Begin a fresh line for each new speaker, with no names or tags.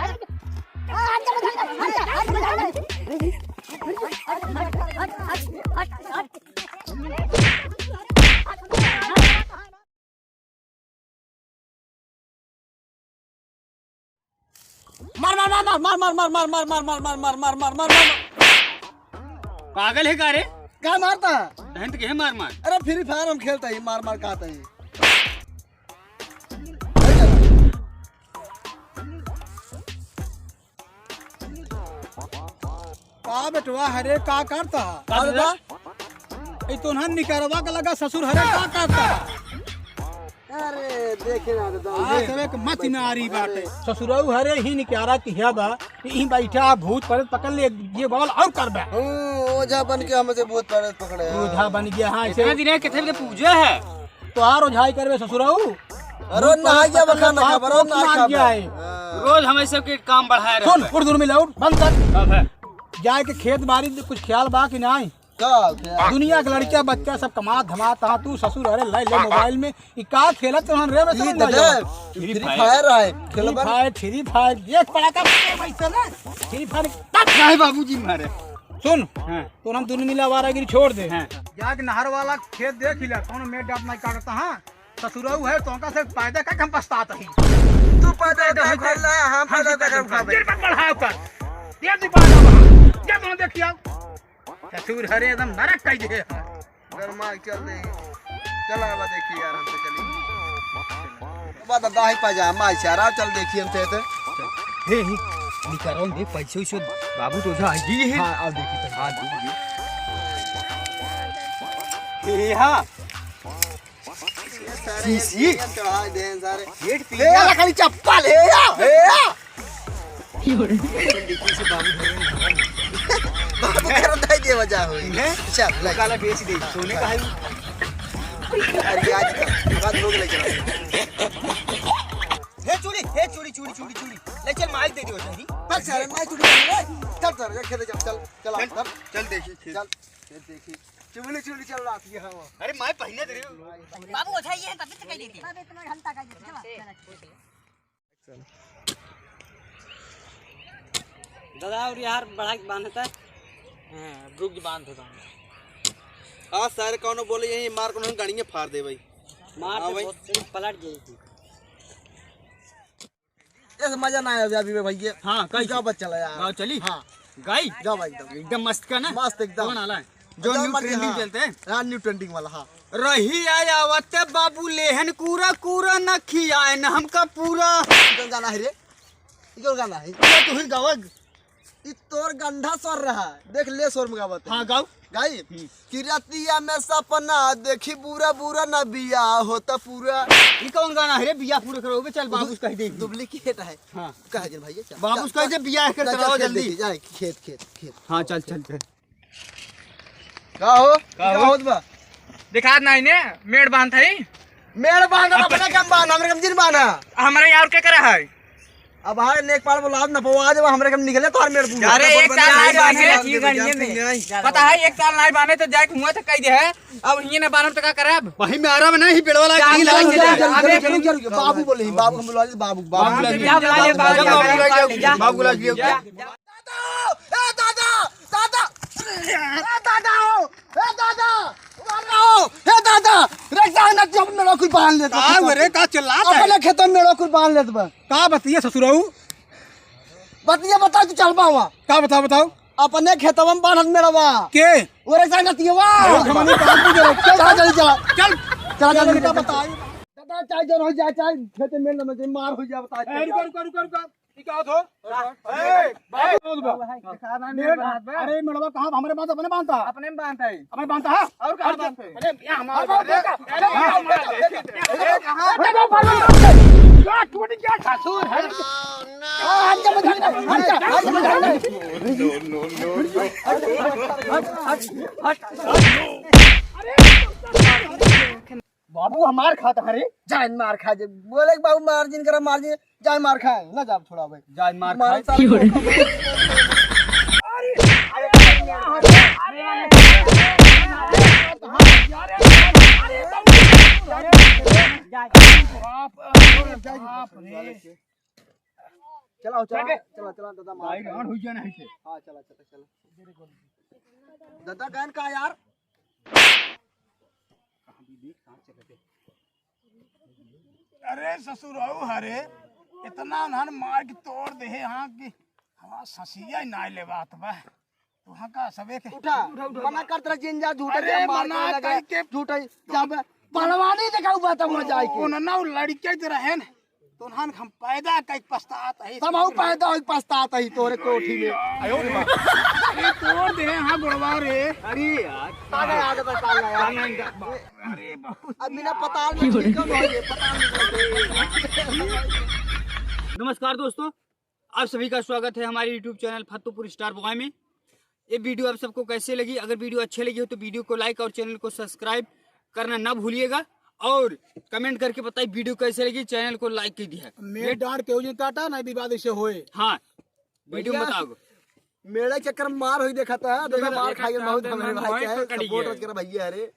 मार मार मार मार मार मार मार मार मार मार मार मार मार मार मार मार।
पागल है का रे?
क्या मारता?
दहंत के है मार मार।
अरे फ्री फायर हम खेलता ही मार मार कहता ही। का बेटवा हरे का करता? अरे तो ना निकरवा का लगा ससुर हरे का करता? अरे देखे ना दादा मत में आ रही बात है। ससुराऊ हरे ही निकारा की है बा ही बैठा भूत प्रेत पकड़ ले ये बवाल और कर बा। ओझा बन के हमसे भूत प्रेत पकड़े। ओझा बन गया हां ऐसे
दिन कितने बजे पूजा है?
तो आर ओझाई करबे ससुराऊ।
अरे नहा गया बखाना खबर ना खा
जाए।
रोज हम सब के काम बढ़ाए रहे।
सुन उर्दू में लाउड बंद कर। जाए के खेत बाड़ी कुछ ख्याल बा कि नहीं? दुनिया के लड़कियां बच्चा सब कमा धमा ता तू ससुर अरे ले ले मोबाइल में ई का खेलत रहन रे
फ्री फायर है खेलबा
फ्री फायर एक पड़ा का पैसा ना फ्री फायर
नहीं बाबूजी मारे।
सुन तो हम दुनिया मिला वारागिरी छोड़ दे। जाके नहर वाला खेत देख ले कौन मेट डाट नहीं काटता। हां ससुराऊ है तो का से फायदा का हम पछताता ही।
तू पैदा दे खेला हम पैदा दे हम खाबे
गिर मत बढ़ाओ कर ये दी बात अब क्या तुम देखियो ससुर हरे एकदम नरक कह दे।
गरमा चल दे चल आवा देखिए यार हम तो चली बात दाही पजामा इशारा चल देखिए हम तो
हे ही निकरो दे पैसे से बाबू तो जा जी है।
हां आओ देखिए हां देखिए
हे हां
सीसी चढ़ा दे सारे
गेट पे
ले या खाली चप्पल हे या
देखिए से
बाबू कर दे दे वजह हुई
है।
चल
काला बेच दे सोने का है।
अरे आज लोग ले चला
हे चूड़ी चूड़ी चूड़ी चूड़ी ले चल माल दे दे वजह
बस यार मैं चुड़ी चल चल खेत चल
चल देखी
चल खेत देखी चुड़ी चुड़ी चल रहा थी हां।
अरे मैं पहने दे
बाबू उठाइए है तब से कह देती अबे इतना घंटा कह देती चल
दादा और यार बढ़ा के बांधता है रुक बांध देता हूं।
हां सर कौन बोले यही मार को गाड़ियां फाड़ दे भाई
मार दे बहुत पलट जाएगी।
ऐसे मजा ना आया अभी भैया।
हां कई
का बच्चा चला यार
गांव चली।
हां
गाई
जाओ भाई एकदम
एकदम मस्त का ना
मस्त एकदम
कौन आला है जो न्यू ट्रेंडिंग चलते हैं।
हां न्यू ट्रेंडिंग वाला हां
रही आया आवते बाबू लेहन कूरा कूरा न खियाए न हमका पूरा।
कौन गाना है रे ये गाना है
ये तो ही गावग
ई तोर गंधा स्वर रहा देख ले स्वर में गावत
हां गाओ
गाई किरतिया में सपना देखी बुरा बुरा न बिया होता पूरा।
ये कौन गाना है रे बिया पूरा करोगे चल बाबूस कह दे
डुप्लीकेट है।
हां
कह दे भैया चल
बाबूस कह दे बिया कर कराओ जल्दी
जाए खेत खेत खेत।
हां चल चल
का हो बा
दिखा नहीं ने मेड़ बांध है
मेड़ बांध अपना कम बांध हमरे कम जिन बांधा
हमारे यार के करा है।
अब हां नेक पाल बोला ना पवा जब हमरे कम निकले तो मेड़ पूरा।
अरे एक साल नहीं बांधे पता है एक साल नहीं बांधे तो जाए हुआ तो कह दे है अब ये ना बांधब तो का करब
वही में आराम नहीं पेड़ वाला
बाबू बोले ही बाबू हम बोला बाबू बाबू
बाबू बुला लियो क्या
दादा दादा दादा हो दादा हे दादा रक्षा ना जब मेरा कोई बांध लेता
का रे का चिल्लाता है
अपने खेत में मेरा कोई बांध लेत बा
का बतिया ससुराऊ
बतिया बता तू चल पावा
का बताओ
अपने खेतवा में बांधत मेरा बा
के
वो रक्षा ना तिवा
हमने काम की जरूरत
चल जल्दी चला
चल
चला जल्दी का बता दादा चाय जन हो जाए चाय खेत में में मार हो जाए बता
रुक ई का हो ए भाई अरे मेड़वा कहां हमरे बात अपने बांधता अपने बांधता है अपने बांधता है और कहां बांधते अरे ये हमारा क्या टूट गया ससुर है
बाबू हमार खाता हरे जान मार खा जे बोले बाबू मार्जिन करा मार्जिन जान मार खाए ना जाब छोड़ा भाई
जान मार
चला चला चला चला दादा मार
गाड़ी हो जाना है
हाँ चला चला चला दादा कहन का यार
अरे ससुर आओ हरे इतना उन्हन मार के तोड़ दे हाँ कि हमारा ससिया ही ना ले बात बा तो हाँ का सबे के
उठा मना कर तेरा जिंजा झूठा
अरे
मार
मना
के लगा
करके
झूठा जब पहलवानी दिखाऊ बात हम जाए के
उन ना लड़के जो रहे न तो उन्हन हम पैदा कई पछतात है
सब हम पैदा होई पछतात ही तोरे कोठी में
अरे तोड़ दे हाँ गुड़वा रे
अरे यार आगे बता ना यार
अरे बहुत
अब बिना पताल में ठीक कम हो ये पताल में
नमस्कार दोस्तों, आप सभी का स्वागत है हमारे YouTube channel Fatehpur star boy में। ये वीडियो आप सबको कैसे लगी? अगर वीडियो अच्छी लगी हो तो वीडियो को लाइक और चैनल को सब्सक्राइब करना ना भूलिएगा और कमेंट करके बताइए वीडियो कैसे लगी, चैनल को लाइक की दिया।
मेरे डांट के उजन टाटा ना विवाद से होए
हाँ वीडियो में बताओ।
मेरे चक्कर में मार हुई देखा था देखो मार खाई बहुत हमारे भाई का है
पकड़ी
सपोर्ट
है।
कर भैया अरे